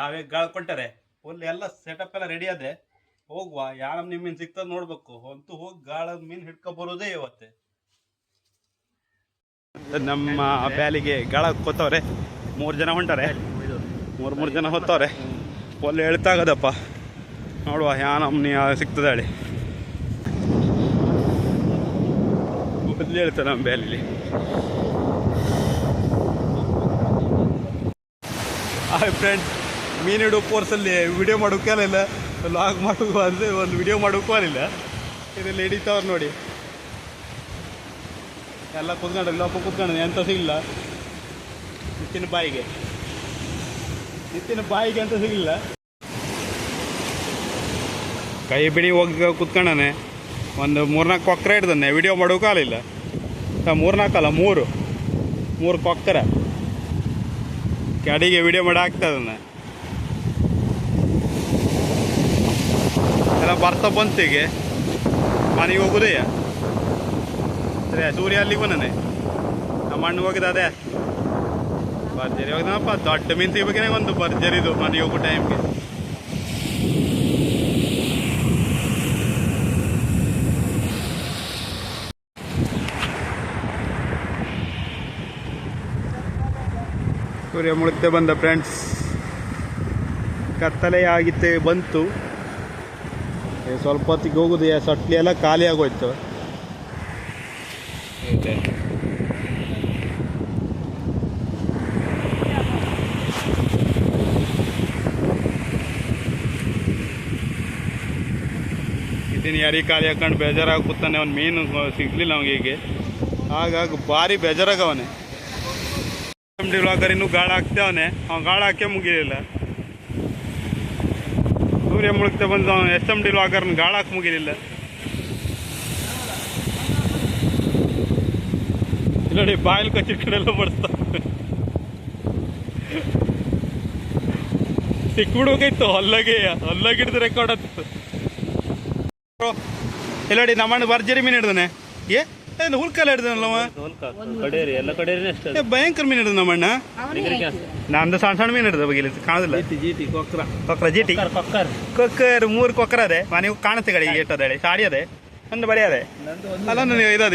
ನಾವೇ ಗಾಳ ಕೊಟ್ಟರೆ ಫುಲ್ ಎಲ್ಲ ಸೆಟಪ್ ಎಲ್ಲ ರೆಡಿ ಅದೇ. ಹೋಗುವ ಯಾವ ನಿಮ್ಮ ಮೀನ್ ಸಿಗ್ತದ ನೋಡ್ಬೇಕು. ಅಂತೂ ಹೋಗಿ ಗಾಳದ ಮೀನ್ ಹಿಡ್ಕೊ ಬರೋದೇ ಇವತ್ತೆ. ನಮ್ಮ ಬ್ಯಾಲಿಗೆ ಗಾಳ ಕೊತ್ತವ್ರೆ. 3 ಜನ ಹೊಂಟಾರೆ. ಮೂರು ಜನ ಹೊತ್ತವ್ರೆ. ಒಳ್ಳೆ ಎಳ್ತಾಗದಪ್ಪ. ನೋಡುವ ಯಾವ ನಮ್ನಿ ಸಿಗ್ತದೆ ಹೇಳಿ. ಮೊದಲು ಹೇಳ್ತಾರೆ ನಮ್ಮ ಬ್ಯಾಲಿಲಿ. ಹಾಯ್ ಫ್ರೆಂಡ್ಸ್, ಮೀನಿಡೋ ಕೋರ್ಸಲ್ಲಿ ವಿಡಿಯೋ ಮಾಡೋಕೆ ಇಲ್ಲ, ಲಾಗ್ ಮಾಡೋಕು ಅಂದರೆ ಒಂದು ವಿಡಿಯೋ ಮಾಡೋಕ್ಕೂ ಆಗಿಲ್ಲ. ಇದರಲ್ಲಿ ಹಿಡಿತವ್ರು ನೋಡಿ, ಎಲ್ಲ ಕುತ್ಕೊಂಡು ಇಲ್ಲಪ್ಪ ಕುತ್ಕೊಂಡು ಎಂತ ಸಿಗಲಿಲ್ಲ. ನಿತ್ತಿನ ಬಾಯಿಗೆ ಅಂತ ಸಿಗಲಿಲ್ಲ. ಕೈ ಬಿಡಿ ಹೋಗಿ ಕುತ್ಕೊಂಡಾನೆ. ಒಂದು 3-4 ಕೊಕ್ಕರೆ ಹಿಡ್ದಾನೆ. ವಿಡಿಯೋ ಮಾಡೋಕ್ಕೂ ಆಗಲಿಲ್ಲ. 3-4 ಅಲ್ಲ, 3 ಕೊಕ್ಕರೆ ಕಡೆಗೆ ವಿಡಿಯೋ ಮಾಡಿ ಹಾಕ್ತದನ್ನ ಎಲ್ಲ ಬರ್ತಾ ಬಂತಿಗೆ ಮನೆಗೆ ಹೋಗೋದೇ. ಸರಿ, ಸೂರ್ಯ ಅಲ್ಲಿಗೆ ಬಂದಾನೆ. ನಮ್ಮ ಅಣ್ಣ ಹೋಗಿದ ಅದೇ ಭರ್ಜರಿ ಹೋಗಿದನಪ್ಪ. ದೊಡ್ಡ ಮೀನು ಸಿಗ್ಬೇಕೇನೆ ಒಂದು ಭರ್ಜರಿದು ಮನೆಗೆ ಹೋಗೋ ಟೈಮ್ಗೆ. ಸೂರ್ಯ ಮುಳುಗ್ತೆ ಬಂದ ಫ್ರೆಂಡ್ಸ್. ಕತ್ತಲೆ ಆಗಿತ್ತೆ ಬಂತು. ಸ್ವಲ್ಪ ಹೊತ್ತಿಗೆ ಹೋಗುದು. ಸಟ್ಲಿ ಎಲ್ಲ ಖಾಲಿ ಆಗೋಯ್ತು. ಇದನ್ನು ಯಾರಿಗೆ ಖಾಲಿ ಹಾಕೊಂಡು ಬೇಜಾರಾಗಿ ಕೂತಾನೆ. ಅವ್ನು ಮೀನು ಸಿಗ್ಲಿಲ್ಲ ಅವ್ನಿಗೆ. ಹೀಗೆ ಹಾಗಾಗಿ ಭಾರಿ ಬೇಜಾರಾಗವನೆ. ವ್ಲಾಗರ್ ಇನ್ನೂ ಗಾಳ ಹಾಕ್ತೇವನೆ. ಅವ್ನು ಗಾಳ ಹಾಕೇ ಮುಗಿಲಿಲ್ಲ. ಸೂರ್ಯ ಮುಳುಗ್ತೆ ಬಂದು ಅವನು SMD ವ್ಲಾಗರ್ನ ಗಾಳ ಹಾಕಿ ಮುಗಿಲಿಲ್ಲ. ನೋಡಿ, ಬಾಯಲ್ಲಿ ಕಚ್ಚಿಟ್ಕಡೆಲ್ಲ ಬಡಿಸ್ತಾವೆ. ಸಿಕ್ಬಿಡ್ಬೇಕಾಯ್ತು. ಹೊಲ್ಲಾಗಿಡ್ದು ರೆಕಾರ್ಡ್ ಆಗ್ತಿತ್ತು. ಎಲ್ಲಡಿ ನಮ್ಮಣ್ಣ ಭರ್ಜರಿ ಮೀನು ಹಿಡ್ದಾನೆ. ಹುಲ್ಕಲ್ಲ ಹಿಡ್ದನಲ್ಲವ. ಭಯಂಕರ ಮೀನು ಹಿಡ್ದ ನಮ್ಮಣ್ಣ. ನಮ್ದು ಸಣ್ಣ ಮೀನು ಹಿಡ್ದ ಬಗ್ಗೆ ಕಾಣೋದಿಲ್ಲ. ಕೊಕ್ಕರ್ 3 ಕೊಕ್ಕರ ಅದೇ. ಮನೆಗೆ ಕಾಣುತ್ತೆ ಕಡೆ ಏಟದ ಹೇಳಿ. ಸಾಡಿ ಅದೇ ಒಂದು ಬರೀ ಅದೇ ಅಲ್ಲೊಂದು ಇದದ.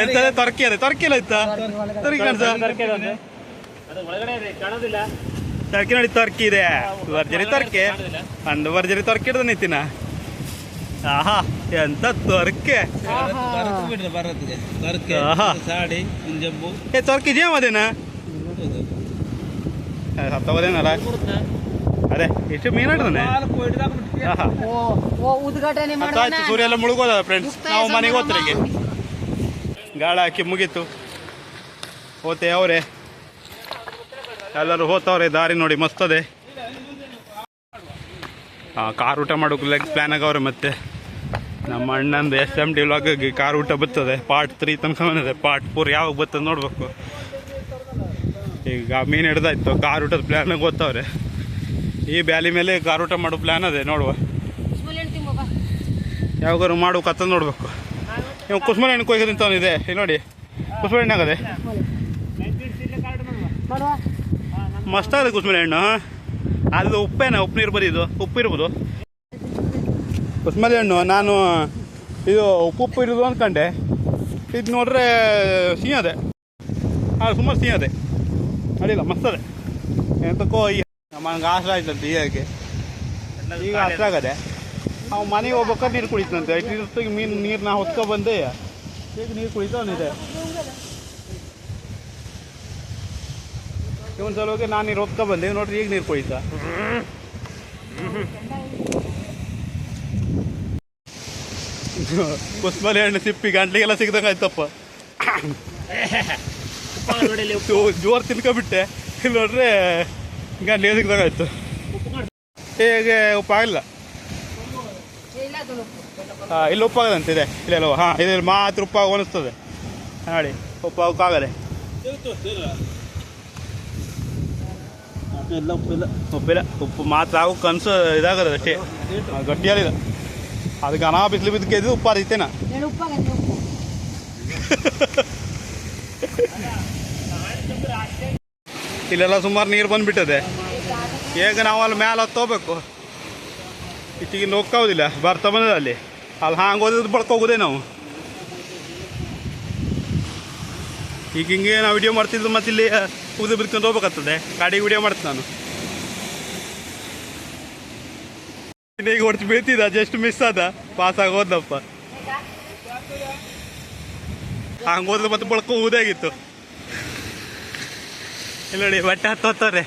ಎಂತ ತೊರಕಿ ಅದೇ. ತೊರಕಿ ಎಲ್ಲ ಇತ್ತ. ತೊರಕಿ ಕಾಣಿಸ ತೊರಕಿ ನೋಡಿ. ತೊರಕಿ ಇದೆ. ಭರ್ಜರಿ ತೊರಕೆ. ಒಂದು ಭರ್ಜರಿ ತೊರಕಿ ಹಿಡ್ದ ನಿಂತಿನ. ಆಹಾ, ಎಂತ ತೊರಕೆ. ತೊರಕಿ ಜೇಮ್ ಅದೇನಾ ಸತ್ತವದೇನಲ್ಲ. ಅದೇ ಎಷ್ಟು ಮೀನು ಹಿಡ್ದಾನೆ. ಆಯ್ತು, ಸೂರ್ಯ ಎಲ್ಲ ಮುಳುಗೋದ ಫ್ರೆಂಡ್ಸ್. ನಾವು ಮನೆಗೆ ಹೋತ್ರಿಗೆ ಗಾಳ ಹಾಕಿ ಮುಗೀತು. ಹೋತೆ ಅವರೇ ಎಲ್ಲರೂ ಹೋತವ್ರೆ. ದಾರಿ ನೋಡಿ ಮಸ್ತ್ ಅದೇ. ಕಾರ್ ಊಟ ಮಾಡೋಕೆ ಪ್ಲ್ಯಾನ್ ಆಗವ್ರೆ. ಮತ್ತೆ ನಮ್ಮ ಅಣ್ಣಂದು SMD ವ್ಲಾಗಿಗೆ ಕಾರ್ ಊಟ ಬರ್ತದೆ. ಪಾರ್ಟ್ 3 ತನಕ ಬಂದಿದೆ. ಪಾರ್ಟ್ 4 ಯಾವಾಗ ಬರ್ತದೆ ನೋಡ್ಬೇಕು. ಈಗ ಮೀನು ಹಿಡ್ದಾಯ್ತು. ಕಾರ್ ಊಟದ ಪ್ಲ್ಯಾನಾಗ ಓದ್ತವ್ರೆ. ಈ ಬ್ಯಾಲಿ ಮೇಲೆ ಕಾರ್ ಊಟ ಮಾಡೋ ಪ್ಲ್ಯಾನ್ ಅದೇ. ನೋಡುವ ಯಾವಾಗಾರು ಮಾಡೋಕತ್ತ ನೋಡ್ಬೇಕು. ನೀವು ಕುಸ್ಮಲೆ ಹಣ್ಣು ಕೊಯ್ದು ತಿಂತವನಿದೆ. ನೋಡಿ ಕುಸ್ಮಲೆ ಹಣ್ಣು ಆಗದೆ. ಮಸ್ತ್ ಆಗದೆ ಕುಸ್ಮಲೆ ಹಣ್ಣು. ಅದು ಉಪ್ಪೇನ? ಉಪ್ಪು ನೀರು ಬರೀದು ಉಪ್ಪು ಇರ್ಬೋದು. ಕುಸ್ಮಲೆ ಹಣ್ಣು ನಾನು ಇದು ಉಪ್ಪು ಇರೋದು ಅಂದ್ಕೊಂಡೆ. ಇದು ನೋಡ್ರೆ ಸಿಹಿ ಅದೇ. ಸುಮಾರು ಸಿಹಿ ಅದೇ. ಅಡಿಲ್ಲ ಮಸ್ತ್ ಅದೇ. ಎಂತಕ್ಕೋ ನಮಗೆ ಆಸರೆ ಆಯ್ತಂತೆ. ಈಗ ಆಸರೆ ಆಗದೆ. ಅವು ಮನೆಗೆ ಹೋಗ್ಬೇಕಾದ್ರೆ ನೀರು ಕುಡಿತಂತೆ. ಇಷ್ಟೊತ್ತಿಗೆ ನೀರನ್ನ ಹೊತ್ಕೊ ಬಂದೆ. ಈಗ ನೀರು ಕುಡಿತವನಿದೆ. ಒಂದು ಸಲ ಹೋಗಿ ನಾನು ನೀರು ಹೊತ್ಕೊ ಬಂದೆ. ನೋಡ್ರಿ ಈಗ ನೀರು ಕುಡಿತ. ಕುಸ್ಮಲೆ ಹಣ್ಣು ಸಿಪ್ಪಿ ಗಂಟ್ಲಿಗೆಲ್ಲ ಸಿಗ್ದಂಗೆ ಆಯ್ತಪ್ಪ. ಜೋರು ತಿನ್ಕೊಬಿಟ್ಟೆ. ಇಲ್ಲಿ ನೋಡ್ರೆ ಗಂಟ್ಲಿಗೆ ಸಿಗ್ದಂಗೆ ಆಯ್ತು. ಹೇಗೆ ಉಪ್ಪಾಗಿಲ್ಲ. ಇಲ್ಲಿ ಉಪ್ಪಾಗದಂತಿದೆ. ಇಲ್ಲಲ್ವ? ಹಾಂ, ಇದ್ರಲ್ಲಿ ಮಾತ್ರ ಉಪ್ಪಾಗ ಅನಿಸ್ತದೆ ನೋಡಿ. ಉಪ್ಪಾಗಕ್ಕಾಗದೆ. ಉಪ್ಪಿಲ್ಲ. ಉಪ್ಪು ಮಾತ್ರ ಆಗೋ ಕನಸು ಇದಾಗದ ಅಷ್ಟೇ. ಗಟ್ಟಿಯಲ್ಲಿಲ್ಲ. ಅದಕ್ಕೆ ಅನಾ ಬಿಸಿಲು ಬಿದ್ದಕ್ಕೆ ಉಪ್ಪಾದಿತ್ತೇನ. ಇಲ್ಲೆಲ್ಲ ಸುಮಾರು ನೀರು ಬಂದುಬಿಟ್ಟದೆ. ಈಗ ನಾವು ಅಲ್ಲಿ ಮೇಲೆ ಹತ್ತು ಹೋಗ್ಬೇಕು. ಇಟ್ಟಿಗೆ ಹೋಗೋದಿಲ್ಲ, ಬರ್ತಾ ಬಂದದ ಅಲ್ಲಿ ಹಾಂಗೆ ಓದಿದ್ದು ಬಳ್ಕೋಗೋದೇ ನಾವು. ಈಗ ಹಿಂಗೆ ನಾವು ವಿಡಿಯೋ ಮಾಡ್ತಿದ್ದು ಮತ್ತೆ ಇಲ್ಲಿ ಉದು ಬಿಡ್ಕೊಂಡು ಹೋಗ್ಬೇಕಾಗ್ತದೆ. ಗಾಡಿಗೆ ವಿಡಿಯೋ ಮಾಡ್ತೀನಿ ನಾನು. ಈಗ ಹೊಡ್ತು ಬೀಳ್ತಿದ್ದ, ಜಸ್ಟ್ ಮಿಸ್ ಆದ, ಪಾಸ್ ಆಗೋದಪ್ಪ. ಹಂಗೆ ಹೋದ್ರೆ ಮತ್ತೆ ಬಳ್ಕೊ ಊದಾಗಿತ್ತು. ಇಲ್ಲ ನೋಡಿ ಬಟ್ಟೆ ಹತ್ತೋತಾರೆ,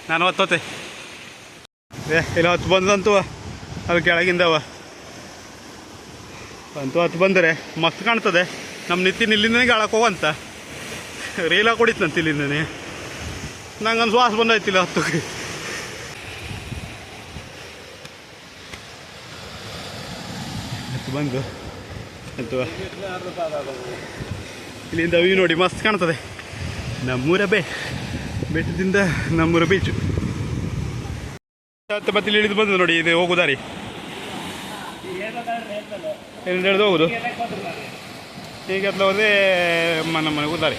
ನಾನು ಹೊತ್ತೋತೆ. ಇಲ್ಲ ಹೊತ್ತು ಬಂದಂತು ಅದು ಕೆಳಗಿಂದವ ಅಂತೂ ಹತ್ತು ಬಂದರೆ ಮಸ್ತ್ ಕಾಣ್ತದೆ. ನಮ್ಮ ನಿತ್ಯ ಇಲ್ಲಿಂದನೇ ಗಾಳಕ್ಕೆ ಹೋಗಂತ ರೀಲ ಕೊಡಿತಂತ ಇಲ್ಲಿಂದನೇ. ನಂಗೊಂದು ಶ್ವಾಸ ಬಂದಾಯ್ತಿಲ್ಲ ಹತ್ತಕ್ಕೆ. ಹತ್ತು ಬಂದು ಅಂತೂ ಇಲ್ಲಿಂದ ವ್ಯೂ ನೋಡಿ ಮಸ್ತ್ ಕಾಣ್ತದೆ. ನಮ್ಮೂರ ಬೆಟ್ಟದಿಂದ ನಮ್ಮೂರ ಬೀಚು. ಮತ್ತೆ ಇಲ್ಲಿ ಇಳಿದು ಬಂದು ನೋಡಿ, ಇದು ಹೋಗುದಾರಿ ಎಲ್ಲಿಂದ ಹಿಡಿದು ಹೋಗುದು. ಈಗ ಹೋದ್ರೆ ನಮ್ಮ ಮನೆಗೆ ಹೋದಾರಿ.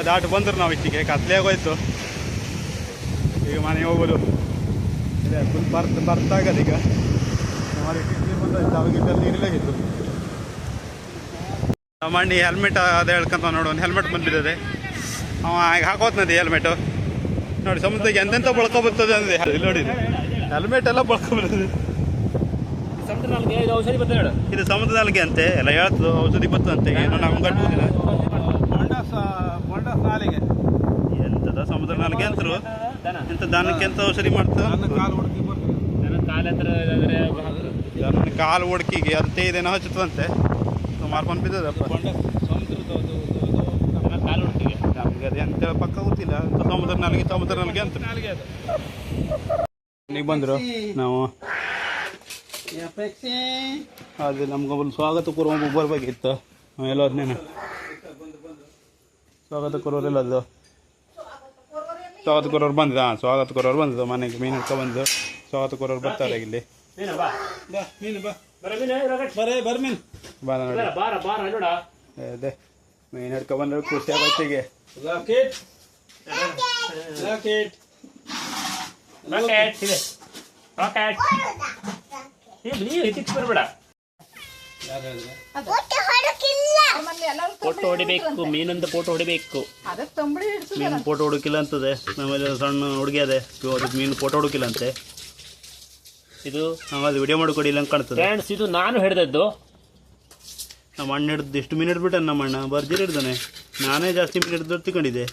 ದಾಟು ಬಂದ್ರೆ ನಾವು ಇಷ್ಟಿಗೆ ಕತ್ಲೆ ಆಗೋಯ್ತು. ಈಗ ಮನೆಗೆ ಹೋಗೋದು ಇದೆ ಫುಲ್ ಬರ್ತಾಗದು. ಈಗ ನೀರು ಬಂದಾಯ್ತು, ಅವಾಗಿದ್ದ ನೀರಿಲ್ಲಾಗಿತ್ತು. ಮಣ್ಣಿ ಹೆಲ್ಮೆಟ್ ಅದೇ ಹೇಳ್ಕೊಂತ ನೋಡು, ಒಂದು ಹೆಲ್ಮೆಟ್ ಬಂದ್ಬಿಟ್ಟಿದೆ. ಅವ ಈಗ ಹಾಕೋತ್ನದೆ ಹೆಲ್ಮೆಟು ನೋಡಿ. ಸಮುದ್ರಕ್ಕೆ ಎಂತೆಂಥ ಬಳ್ಕೊ ಬರ್ತದೆ ಅಂದರೆ ನೋಡಿ, ಹೆಲ್ಮೆಟ್ ಎಲ್ಲ ಬಳ್ಕೊ ಬರ್ತದೆ. ಇದು ಸಮುದ್ರ ನಾಲ್ಗೆ ಅಂತೆ ಎಲ್ಲ ಹೇಳ್ತದೆ, ಔಷಧಿ ಬರ್ತದಂತೆ. ಏನೋ ನಮ್ಗೆ ಕಟ್ಟುವುದಿಲ್ಲ. ಎಂಥದ ಸಮುದ್ರ ನಾಲ್ಗೆ ಅಂತರು ಇಂಥ ದನಕ್ಕೆ ಎಂತ ಔಷಧಿ ಮಾಡ್ತದೆ. ಕಾಲು ಒಡ್ಕಿಗೆ ಅದೇ ಇದೇನೋ ಹಚ್ಚುತ್ತದಂತೆ. ಸುಮಾರು ಬಂದು ಬಿದ್ದದಪ್ಪ ನಮ್ಗೆ ಅದು ಎಂತ ಪಕ್ಕ ಗೊತ್ತಿಲ್ಲ. ಸಮುದ್ರ ನಾಲ್ಗೆ ಅಂತ ಈಗ ಬಂದರು ನಾವು. ಅದು ನಮ್ಗೊಬ್ಬರು ಸ್ವಾಗತ ಕೋರುವ ಬರ್ಬೇಕಿತ್ತು. ನಾವೆಲ್ಲ ಅದನ್ನೇನು ಸ್ವಾಗತ ಕೋರೋರೆಲ್ಲ ಅದು ಸ್ವಾಗತ ಕೋರೋರು ಬಂದಿದ್ದ. ಸ್ವಾಗತ ಕೋರೋರು ಬಂದಿದ್ದು ಮನೆಗೆ ಮೀನು ಹಿಡ್ಕೊಂಡು ಬಂದು ಸ್ವಾಗತ ಕೋರೋರು ಬರ್ತಾರೆ ಇಲ್ಲಿ. ಅದೇ ಮೀನು ಹಿಡ್ಕೊಂಡು ಬಂದ್ರೆ ಖುಷಿ ಆಗೋತ್ತಿಗೆ. ಫೋಟೋ ಹೊಡಿಬೇಕು, ಮೀನಿಂದ ಫೋಟೋ ಹೊಡಿಬೇಕು. ಮೀನು ಫೋಟೋ ಹುಡುಕಿಲ್ಲ ಅಂತದೆ. ಆಮೇಲೆ ಸಣ್ಣ ಹುಡುಗಿ ಅದೇ ಅದಕ್ಕೆ ಮೀನು ಫೋಟೋ ಹುಡುಕಿಲ್ಲ ಅಂತೆ. ಇದು ಅದು ವಿಡಿಯೋ ಮಾಡಿಕೊಡಿಲ್ಲ ಅಂತ ಕಾಣ್ತದೆ. ಫ್ರೆಂಡ್ಸ್, ಇದು ನಾನು ಹಿಡಿದದ್ದು. ನಮ್ಮ ಅಣ್ಣ ಹಿಡ್ದು ಎಷ್ಟು ಮೀನು ಹಿಡ್ಬಿಟ್ಟ. ನಮ್ಮ ಅಣ್ಣ ಬರ್ಜರಿ ಹಿಡ್ದಾನೆ. ನಾನೇ ಜಾಸ್ತಿ ಮೀನು ಹಿಡಿದು ತಿಳ್ಕೊಂಡಿದ್ದೆ.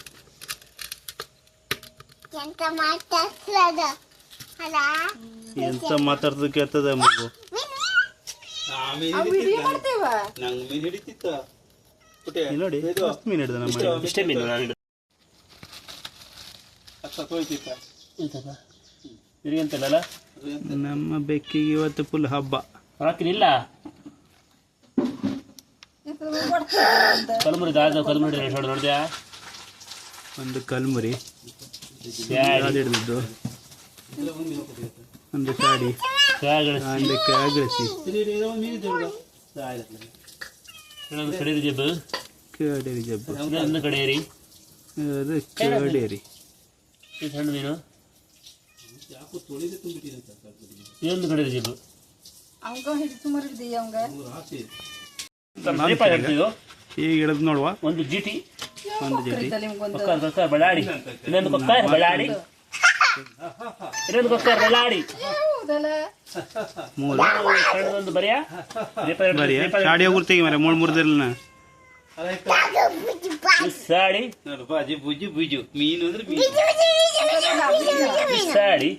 ಎಂತ ಮಾತಾಡ್ದು ಕೇಳ್ತದೆ ಮಗು. ನೋಡಿ ಮೀನು ಹಿಡ್ದ ನಮ್ಮ ಇಷ್ಟೇ ಮೀನು. ನಮ್ಮ ಬೆಕ್ಕಿಗೆ ಇವತ್ತು ಫುಲ್ ಹಬ್ಬ. ಹಾಕಿನಿಲ್ಲ ಕಲ್ಮುರಿ ಕಲ್ಮುರಿ ನೋಡಿದ್ಯಾ? ಒಂದು ಕಲ್ಮುರಿ ಹಿಡಿದಿದ್ದು, ಒಂದು ಸಾಡಿ, ಒಂದು ಕಾಗಸಿ, ಕಡೇರಿ ಜಬ್ಬು, ಕಡೇರಿ ಜಬ್ಬು, ಒಂದು ಕಡೇರಿ, ಅದು ಕಡೇರಿ. ಇದು ಸಣ್ಣ ಮೀನು, ಇದೊಂದು ಕಡೇರಿ ಜಬ್ಬು. ಈಗ ಹಿಡಿದು ನೋಡುವ. ಒಂದು ಜಿಟಿ, ಒಂದು ಜಿಟಿ, ಕೊಕ್ಕರ್ ಬಳ್ಳಾಡಿ, ಇನ್ನೊಂದು ಕೊಕ್ಕರ್ ಬಳ್ಳಾಡಿ, ಇನ್ನೊಂದು ಕೊಕ್ಕರ್ ಬಳ್ಳಾಡಿ, ಒಂದು ಬರಿಯ ಸಾಡಿ ಹೋಗ್ತೀವಿ ಮರ ಮೂರ್ದಿಲ್ಲ ಸಾಡಿ ಬಾಜಿ ಬುಜು ಬುಜು ಮೀನು ಅಂದ್ರೆ ಸಾಡಿ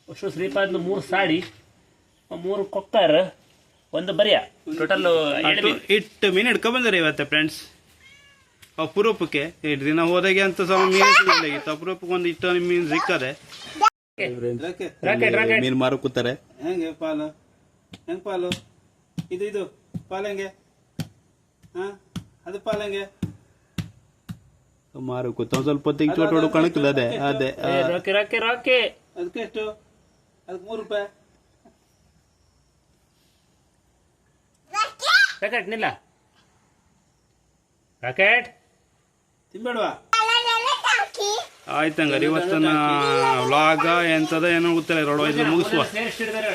ಅಷ್ಟು ಶ್ರೀಪಾದ 3 ಸಾಡಿ, 3 ಕೊಕ್ಕರ್, ಒಂದು ಬರಿಯ, ಟೋಟಲ್ 8 ಮೀನು ಹಿಡ್ಕೊ ಬಂದರೆ ಇವತ್ತೆ ಫ್ರೆಂಡ್ಸ್. ಅಪರೂಪಕ್ಕೆ 8 ದಿನ ಹೋದಾಗೆ ಅಂತ ಮೀನು ಅಪರೂಪಕ್ಕೆ ಒಂದು ಇಟ್ಟು ಮೀನು ಸಿಕ್ಕದೆ. ಮೀನು ಮಾರು ಕೂತಾರೆ. ಹೆಂಗೆ ಪಾಲು, ಹೆಂಗೆ ಪಾಲು, ಇದು ಪಾಲು ಹೆಂಗೆ, ಅದು ಪಾಲು ಹೆಂಗೆ ಮಾರು ಕೂತ ಸ್ವಲ್ಪ ಹೊತ್ತಿಗೆ ಚೋಟೋಡು ಕಣಕ್ಕಿಲ್ಲ. ಅದೇ ಅದೇ ರಾಕೆ ಅದಕ್ಕೆ ಎಷ್ಟು, ಅದಕ್ಕೆ 3 ರೂಪಾಯಿ ಪ್ಯಾಕೆಟ್ ನಿಲ್ಲ. ರಾಕೆಟ್ ತಿನ್ಬೇಡವಾ ಆಯ್ತಂಗಾರೆ ಇವತ್ತಿನ ವ್ಲಾಗ ಎಂತದ ಏನೋ ಗೊತ್ತಿಲ್ಲ 2 5 ಮುಗಿಸುವ ಸೇರಿಸಿಡ್ತಾರೆ